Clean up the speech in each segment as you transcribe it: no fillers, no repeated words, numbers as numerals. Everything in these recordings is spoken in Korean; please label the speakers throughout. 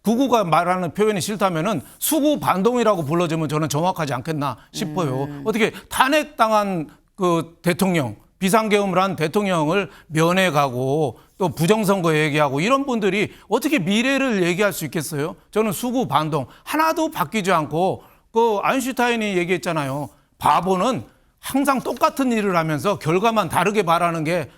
Speaker 1: 구구가 말하는 표현이 싫다면은 수구 반동이라고 불러주면 저는 정확하지 않겠나 싶어요. 어떻게 탄핵당한 그 대통령, 비상계엄을 한 대통령을 면회가고 또 부정선거 얘기하고 이런 분들이 어떻게 미래를 얘기할 수 있겠어요? 저는 수구 반동 하나도 바뀌지 않고 그 아인슈타인이 얘기했잖아요. 바보는 항상 똑같은 일을 하면서 결과만 다르길 바라는 게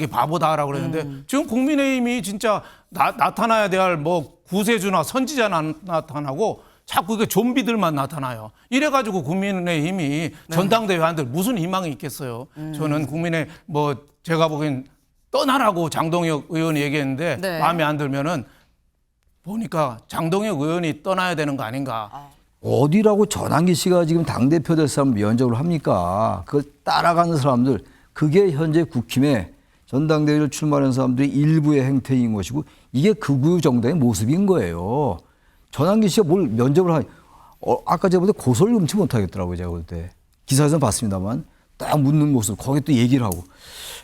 Speaker 1: 바보다라고 그랬는데 지금 국민의힘이 진짜 나타나야 될 뭐 구세주나 선지자 나타나고 자꾸 이게 좀비들만 나타나요. 이래가지고 국민의힘이 전당대회 한들 무슨 희망이 있겠어요. 저는 국민의 뭐 제가 보기엔 떠나라고 장동혁 의원이 얘기했는데
Speaker 2: 네.
Speaker 1: 마음에 안 들면은 보니까 장동혁 의원이 떠나야 되는 거 아닌가.
Speaker 3: 어디라고 전환기 씨가 지금 당대표 될 사람 면접을 합니까? 그걸 따라가는 사람들, 그게 현재 국힘에 전당대회를 출마하는 사람들이 일부의 행태인 것이고 이게 극우 정당의 모습인 거예요. 전환기 씨가 뭘 면접을 하니 아까 제가 볼 때 고소를 금치 못하겠더라고요. 제가 볼 때. 기사에서는 봤습니다만 딱 묻는 모습 거기에 또 얘기를 하고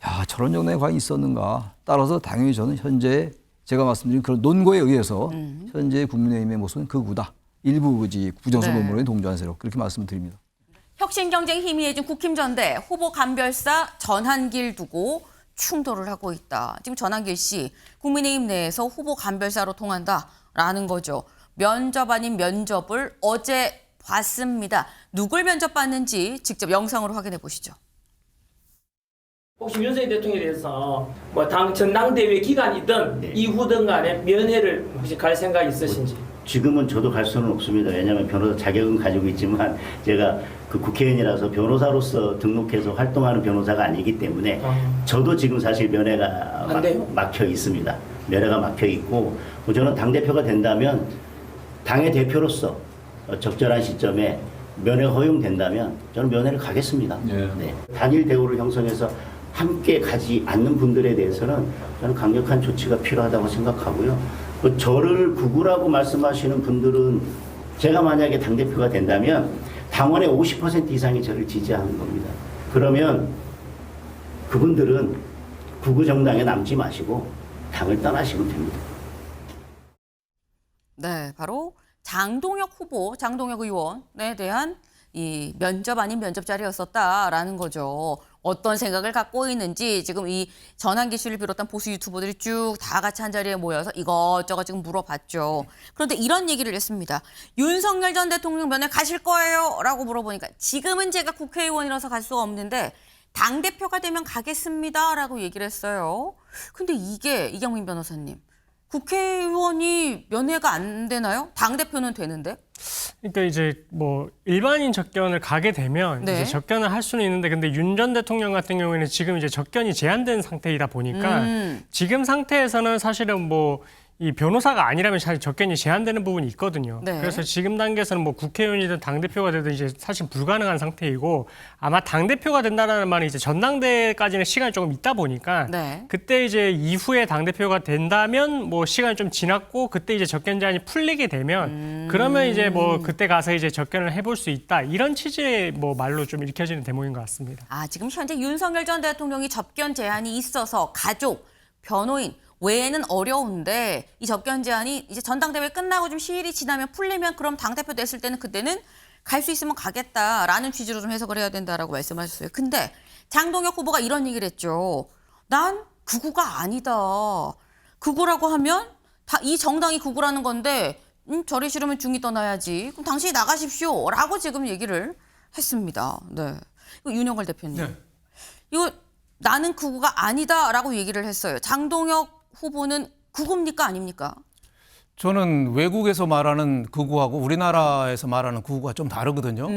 Speaker 3: 야 저런 정당이 과연 있었는가. 따라서 당연히 저는 현재 제가 말씀드린 그런 논거에 의해서 현재 국민의힘의 모습은 극우다. 일부 부정선 논문에 동조한 세력 그렇게 말씀드립니다.
Speaker 2: 혁신 경쟁 희미해진 국힘전대 후보 간별사 전한길 두고 충돌을 하고 있다. 지금 전한길 씨 국민의힘 내에서 후보 간별사로 통한다라는 거죠. 면접 아닌 면접을 어제 봤습니다. 누굴 면접봤는지 직접 영상으로 확인해 보시죠.
Speaker 4: 혹시 윤석열 대통령에 대해서 뭐 당 전당대회 기간이든 이후든 간에 면회를 혹시 갈 생각 있으신지?
Speaker 5: 지금은 저도 갈 수는 없습니다. 왜냐하면 변호사 자격은 가지고 있지만 제가 그 국회의원이라서 변호사로서 등록해서 활동하는 변호사가 아니기 때문에 저도 지금 사실 면회가 막혀 있습니다. 면회가 막혀 있고 저는 당대표가 된다면 당의 대표로서 적절한 시점에 면회 허용된다면 저는 면회를 가겠습니다. 네. 단일 대우를 형성해서 함께 가지 않는 분들에 대해서는 저는 강력한 조치가 필요하다고 생각하고요. 저를 극우라고 말씀하시는 분들은 제가 만약에 당대표가 된다면 당원의 50% 이상이 저를 지지하는 겁니다. 그러면 그분들은 극우 정당에 남지 마시고 당을 떠나시면 됩니다.
Speaker 2: 네, 바로 장동혁 후보, 장동혁 의원에 대한 이 면접 아닌 면접 자리였었다라는 거죠. 어떤 생각을 갖고 있는지 지금 이 전환기 씨를 비롯한 보수 유튜버들이 쭉 다 같이 한 자리에 모여서 이것저것 지금 물어봤죠. 그런데 이런 얘기를 했습니다. 윤석열 전 대통령 면회 가실 거예요? 라고 물어보니까 지금은 제가 국회의원이라서 갈 수가 없는데 당대표가 되면 가겠습니다. 라고 얘기를 했어요. 근데 이게 이경민 변호사님. 국회의원이 면회가 안 되나요? 당대표는 되는데?
Speaker 6: 그러니까 이제 뭐 일반인 접견을 가게 되면
Speaker 2: 네.
Speaker 6: 이제 접견을 할 수는 있는데 근데 윤 전 대통령 같은 경우에는 지금 이제 접견이 제한된 상태이다 보니까 지금 상태에서는 사실은 뭐 이 변호사가 아니라면 사실 접견이 제한되는 부분이 있거든요.
Speaker 2: 네.
Speaker 6: 그래서 지금 단계에서는 뭐 국회의원이든 당대표가 되든 이제 사실 불가능한 상태이고 아마 당대표가 된다는 말은 이제 전당대회까지는 시간이 조금 있다 보니까
Speaker 2: 네.
Speaker 6: 그때 이제 이후에 당대표가 된다면 뭐 시간이 좀 지났고 그때 이제 접견 제한이 풀리게 되면 그러면 이제 뭐 그때 가서 이제 접견을 해볼 수 있다 이런 취지의 뭐 말로 좀 읽혀지는 대목인 것 같습니다.
Speaker 2: 아, 지금 현재 윤석열 전 대통령이 접견 제한이 있어서 가족, 변호인 외에는 어려운데 이 접견 제한이 이제 전당대회 끝나고 좀 시일이 지나면 풀리면 그럼 당대표 됐을 때는 그때는 갈 수 있으면 가겠다라는 취지로 좀 해석을 해야 된다라고 말씀하셨어요. 근데 장동혁 후보가 이런 얘기를 했죠. 난 극우가 아니다. 극우라고 하면 이 정당이 극우라는 건데 저리 싫으면 중이 떠나야지. 그럼 당신이 나가십시오. 라고 지금 얘기를 했습니다. 네. 윤영걸 대표님.
Speaker 1: 네.
Speaker 2: 이거 나는 극우가 아니다라고 얘기를 했어요. 장동혁 후보는 극우입니까 아닙니까?
Speaker 1: 저는 외국에서 말하는 극우하고 우리나라에서 말하는 극우가 좀 다르거든요.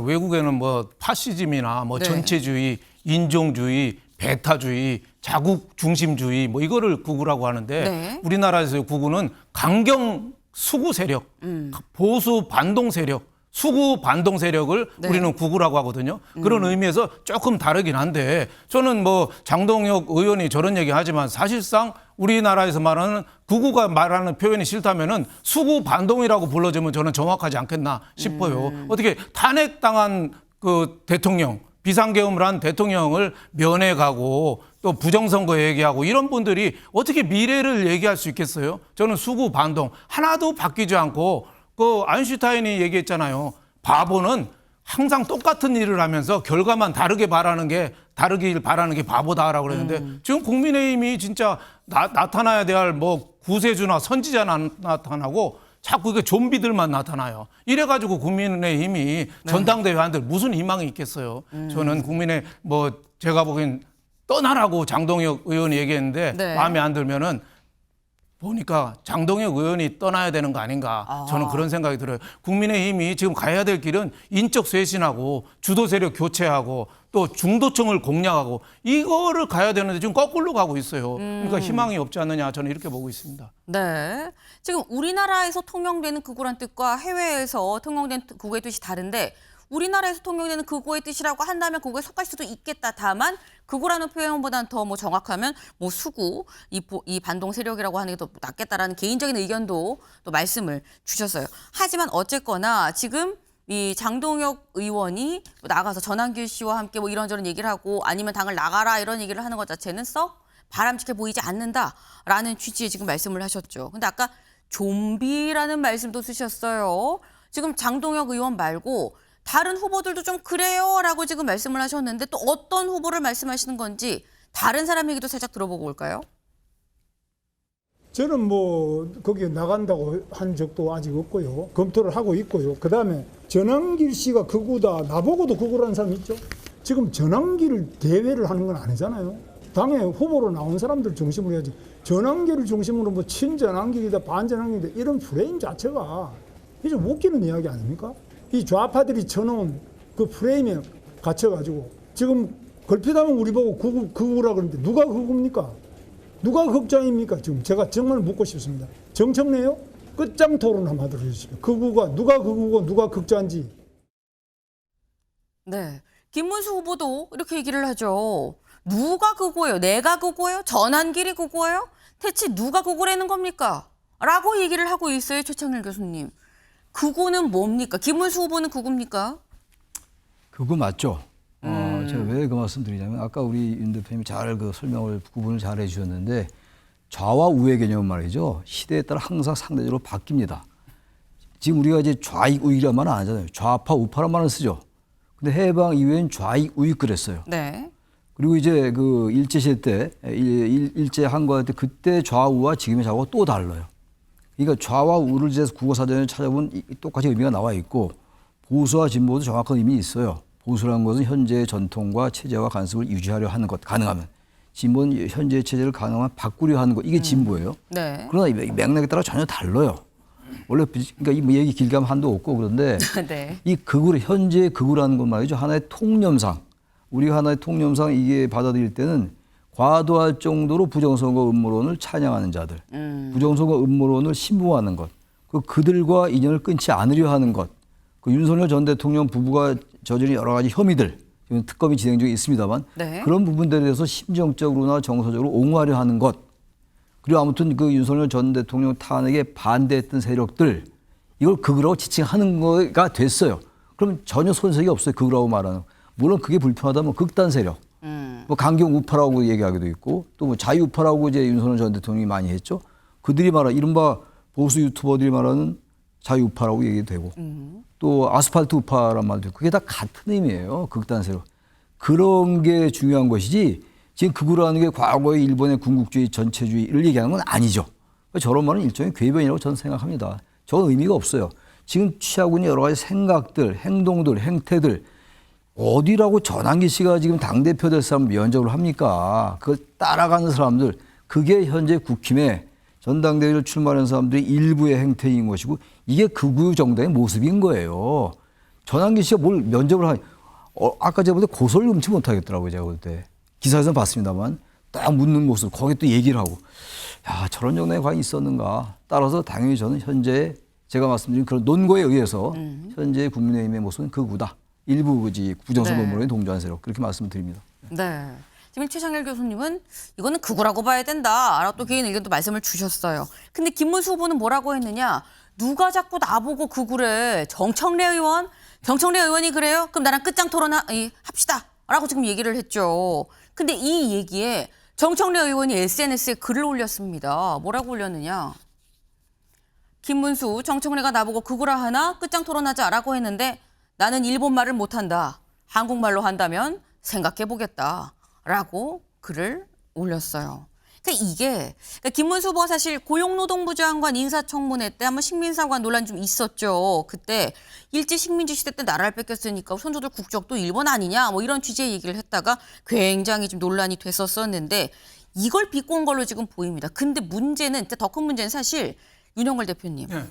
Speaker 1: 외국에는 뭐 파시즘이나 뭐
Speaker 2: 네.
Speaker 1: 전체주의, 인종주의, 배타주의, 자국 중심주의 뭐 이거를 극우라고 하는데
Speaker 2: 네.
Speaker 1: 우리나라에서의 극우는 강경 수구 세력, 보수 반동 세력, 수구 반동 세력을
Speaker 2: 네.
Speaker 1: 우리는 극우라고 하거든요. 그런 의미에서 조금 다르긴 한데 저는 뭐 장동혁 의원이 저런 얘기 하지만 사실상 우리나라에서 말하는 극우가 말하는 표현이 싫다면은 수구 반동이라고 불러주면 저는 정확하지 않겠나 싶어요. 어떻게 탄핵당한 그 대통령, 비상계엄을 한 대통령을 면회가고 또 또 부정선거 얘기하고 이런 분들이 어떻게 미래를 얘기할 수 있겠어요? 저는 수구 반동 하나도 바뀌지 않고 그 아인슈타인이 얘기했잖아요. 바보는 항상 똑같은 일을 하면서 결과만 다르길 바라는 게 바보다라고 그랬는데 지금 국민의힘이 진짜 나타나야 될 뭐 구세주나 선지자 나타나고 자꾸 그 좀비들만 나타나요. 이래가지고 국민의힘이 전당대회 한들 무슨 희망이 있겠어요. 저는 국민의 뭐 제가 보기엔 떠나라고 장동혁 의원이 얘기했는데
Speaker 2: 네.
Speaker 1: 마음에 안 들면은 보니까 장동혁 의원이 떠나야 되는 거 아닌가 저는 그런 생각이 들어요. 국민의힘이 지금 가야 될 길은 인적 쇄신하고 주도 세력 교체하고 또 중도층을 공략하고 이거를 가야 되는데 지금 거꾸로 가고 있어요. 그러니까 희망이 없지 않느냐 저는 이렇게 보고 있습니다.
Speaker 2: 네. 지금 우리나라에서 통용되는 극우란 뜻과 해외에서 통용된 극우의 뜻이 다른데 우리나라에서 통용되는 극우의 뜻이라고 한다면 극우에 속할 수도 있겠다. 다만 극우라는 표현보다는 더 뭐 정확하면 뭐 수구, 이 반동 세력이라고 하는 게 더 낫겠다라는 개인적인 의견도 또 말씀을 주셨어요. 하지만 어쨌거나 지금 이 장동혁 의원이 나가서 전한길 씨와 함께 뭐 이런저런 얘기를 하고 아니면 당을 나가라 이런 얘기를 하는 것 자체는 썩 바람직해 보이지 않는다라는 취지의 지금 말씀을 하셨죠. 근데 아까 좀비라는 말씀도 쓰셨어요. 지금 장동혁 의원 말고 다른 후보들도 좀 그래요라고 지금 말씀을 하셨는데 또 어떤 후보를 말씀하시는 건지 다른 사람 얘기도 살짝 들어보고 올까요?
Speaker 7: 저는 뭐 거기에 나간다고 한 적도 아직 없고요. 검토를 하고 있고요. 그다음에 전한길 씨가 극우다. 나보고도 극우라는 사람 있죠. 지금 전한길을 대회를 하는 건 아니잖아요. 당에 후보로 나온 사람들 중심으로 해야지. 전한길을 중심으로 뭐 친전한길이다 반전한길이다 이런 프레임 자체가 이제 웃기는 이야기 아닙니까? 이 좌파들이 쳐놓은 그 프레임에 갇혀가지고 지금 걸핏하면 우리 보고 극우라 그러는데 누가 극우입니까? 누가 극장입니까? 지금 제가 정말 묻고 싶습니다. 정청래요? 끝장 토론 한번 하도록 해주십시오. 극우가 누가 극우고 누가 극자인지.
Speaker 2: 네. 김문수 후보도 이렇게 얘기를 하죠. 누가 극우예요? 내가 극우예요? 전한길이 극우예요? 대체 누가 극우라는 겁니까? 라고 얘기를 하고 있어요. 최창렬 교수님. 극우는 뭡니까? 김문수 후보는 극우입니까?
Speaker 3: 그거 맞죠. 제가 왜 그 말씀 드리냐면 아까 우리 윤 대표님이 잘 그 설명을 구분을 잘 해주셨는데 좌와 우의 개념은 말이죠. 시대에 따라 항상 상대적으로 바뀝니다. 지금 우리가 이제 좌익 우익이란 말은 안 하잖아요. 좌파 우파란 말을 쓰죠. 근데 해방 이후엔 좌익 우익 그랬어요.
Speaker 2: 네.
Speaker 3: 그리고 이제 그 일제시대 때 일제 한국할 때 그때 좌우와 지금의 좌우가 또 달라요. 그러니까 좌와 우를 이제 국어사전에 찾아보면 똑같이 의미가 나와 있고 보수와 진보도 정확한 의미 있어요. 보수라는 것은 현재의 전통과 체제와 관습을 유지하려 하는 것, 가능하면. 진보는 현재의 체제를 가능하면 바꾸려 하는 것, 이게 진보예요.
Speaker 2: 네.
Speaker 3: 그러나 이 맥락에 따라 전혀 달라요. 원래 그러니까 이 얘기 길게 하면 한도 없고 그런데
Speaker 2: 네.
Speaker 3: 이 극우, 현재의 극우라는 건 말이죠. 하나의 통념상, 우리가 하나의 통념상 이게 받아들일 때는 과도할 정도로 부정선거 음모론을 찬양하는 자들, 부정선거 음모론을 신봉하는 것, 그들과 인연을 끊지 않으려 하는 것, 그 윤석열 전 대통령 부부가 저지른 여러 가지 혐의들, 지금 특검이 진행 중에 있습니다만
Speaker 2: 네.
Speaker 3: 그런 부분들에 대해서 심정적으로나 정서적으로 옹호하려 하는 것, 그리고 아무튼 그 윤석열 전 대통령 탄핵에 반대했던 세력들, 이걸 극우라고 지칭하는 거가 됐어요. 그럼 전혀 손색이 없어요. 극우라고 말하는. 물론 그게 불편하다면 극단 세력. 뭐 강경 우파라고 얘기하기도 있고 또 뭐 자유우파라고 이제 윤석열 전 대통령이 많이 했죠. 그들이 말하는 이른바 보수 유튜버들이 말하는 자유우파라고 얘기도 되고 또 아스팔트 우파란 말도 있고 그게 다 같은 의미예요. 극단 세력. 그런 게 중요한 것이지 지금 극우라는 게 과거의 일본의 군국주의 전체주의를 얘기하는 건 아니죠. 저런 말은 일종의 궤변이라고 저는 생각합니다. 저건 의미가 없어요. 지금 취하고 있는 여러 가지 생각들, 행동들, 행태들 어디라고 전한기 씨가 지금 당대표 될 사람 면접을 합니까? 그걸 따라가는 사람들, 그게 현재 국힘에 전당대회를 출마하는 사람들이 일부의 행태인 것이고 이게 극우 정당의 모습인 거예요. 전한기 씨가 뭘 면접을 하니 아까 제가 볼 때 고소를 금치 못하겠더라고요. 제가 볼 때. 기사에서는 봤습니다만 딱 묻는 모습, 거기 또 얘기를 하고 야 저런 정당이 과연 있었는가. 따라서 당연히 저는 현재 제가 말씀드린 그런 논거에 의해서 현재 국민의힘의 모습은 극우다. 일부 부정선거 음모론에 동조한 세력 그렇게 말씀드립니다.
Speaker 2: 네. 지금 최창렬 교수님은 이거는 극우라고 봐야 된다. 라고 또 개인 의견도 말씀을 주셨어요. 근데 김문수 후보는 뭐라고 했느냐. 누가 자꾸 나보고 극우래. 정청래 의원? 정청래 의원이 그래요? 그럼 나랑 끝장 토론 합시다. 라고 지금 얘기를 했죠. 근데 이 얘기에 정청래 의원이 SNS에 글을 올렸습니다. 뭐라고 올렸느냐. 김문수, 정청래가 나보고 그거라 하나 끝장 토론하자라고 했는데 나는 일본말을 못한다. 한국말로 한다면 생각해보겠다라고 글을 올렸어요. 그러니까 김문수 후보가 사실 고용노동부 장관 인사청문회 때 한번 식민사관 논란 좀 있었죠. 그때 일제 식민지 시대 때 나라를 뺏겼으니까 선조들 국적도 일본 아니냐 뭐 이런 취지의 얘기를 했다가 굉장히 좀 논란이 됐었었는데 이걸 비꼰 걸로 지금 보입니다. 근데 문제는 더 큰 문제는 사실 윤영걸 대표님.
Speaker 1: 네.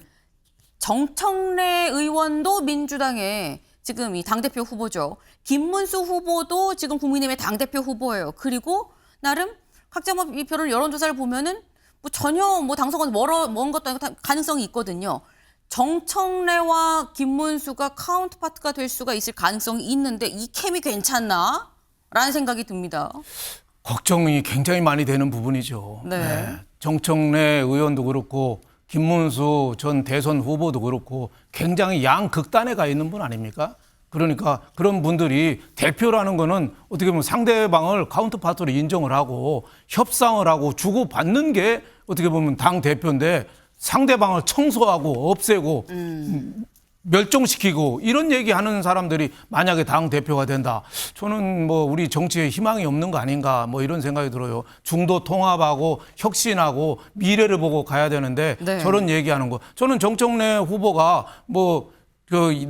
Speaker 2: 정청래 의원도 민주당의 지금 이 당대표 후보죠. 김문수 후보도 지금 국민의힘의 당대표 후보예요. 그리고 나름 각자 뭐 이 표를 여론조사를 보면은 뭐 전혀 뭐 당선은 먼 것도 아니고 가능성이 있거든요. 정청래와 김문수가 카운트파트가 될 수가 있을 가능성이 있는데 이 캠이 괜찮나? 라는 생각이 듭니다.
Speaker 1: 걱정이 굉장히 많이 되는 부분이죠.
Speaker 2: 네.
Speaker 1: 정청래 의원도 그렇고 김문수 전 대선 후보도 그렇고 굉장히 양극단에 가 있는 분 아닙니까? 그러니까 그런 분들이 대표라는 거는 어떻게 보면 상대방을 카운터파트로 인정을 하고 협상을 하고 주고받는 게 어떻게 보면 당 대표인데 상대방을 청소하고 없애고 멸종시키고 이런 얘기하는 사람들이 만약에 당 대표가 된다. 저는 뭐 우리 정치에 희망이 없는 거 아닌가 뭐 이런 생각이 들어요. 중도 통합하고 혁신하고 미래를 보고 가야 되는데
Speaker 2: 네.
Speaker 1: 저런 얘기하는 거. 저는 정청래 후보가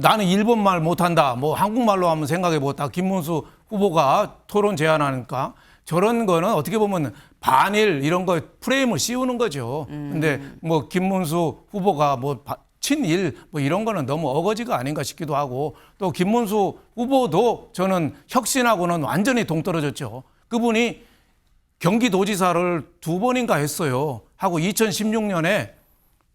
Speaker 1: 나는 일본말 못한다. 뭐 한국말로 한번 생각해 보겠다. 김문수 후보가 토론 제안하니까 저런 거는 어떻게 보면 반일 이런 거 프레임을 씌우는 거죠. 근데 뭐 김문수 후보가 뭐 친일 뭐 이런 거는 너무 어거지가 아닌가 싶기도 하고 또 김문수 후보도 저는 혁신하고는 완전히 동떨어졌죠. 그분이 경기도지사를 2번인가 했어요. 하고 2016년에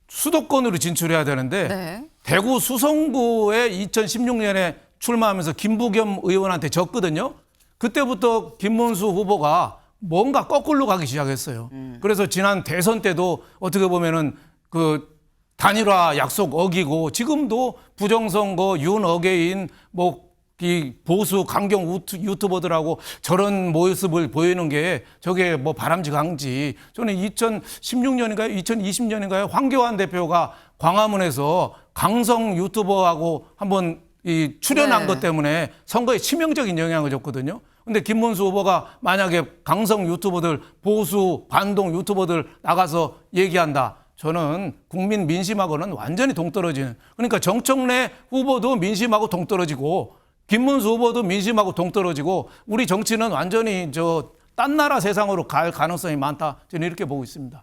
Speaker 1: 수도권으로 진출해야 되는데
Speaker 2: 네.
Speaker 1: 대구 수성구에 2016년에 출마하면서 김부겸 의원한테 졌거든요. 그때부터 김문수 후보가 뭔가 거꾸로 가기 시작했어요. 그래서 지난 대선 때도 어떻게 보면은 그 단일화 약속 어기고 지금도 부정선거 윤어게인 뭐 이 보수 강경 유튜버들하고 저런 모습을 보이는 게 저게 뭐 바람직한지 저는 2016년인가요? 2020년인가요? 황교안 대표가 광화문에서 강성 유튜버하고 한번 이 출연한
Speaker 2: 네.
Speaker 1: 것 때문에 선거에 치명적인 영향을 줬거든요. 근데 김문수 후보가 만약에 강성 유튜버들 보수 반동 유튜버들 나가서 얘기한다. 저는 국민 민심하고는 완전히 동떨어지는. 그러니까 정청래 후보도 민심하고 동떨어지고 김문수 후보도 민심하고 동떨어지고 우리 정치는 완전히 딴 나라 세상으로 갈 가능성이 많다. 저는 이렇게 보고 있습니다.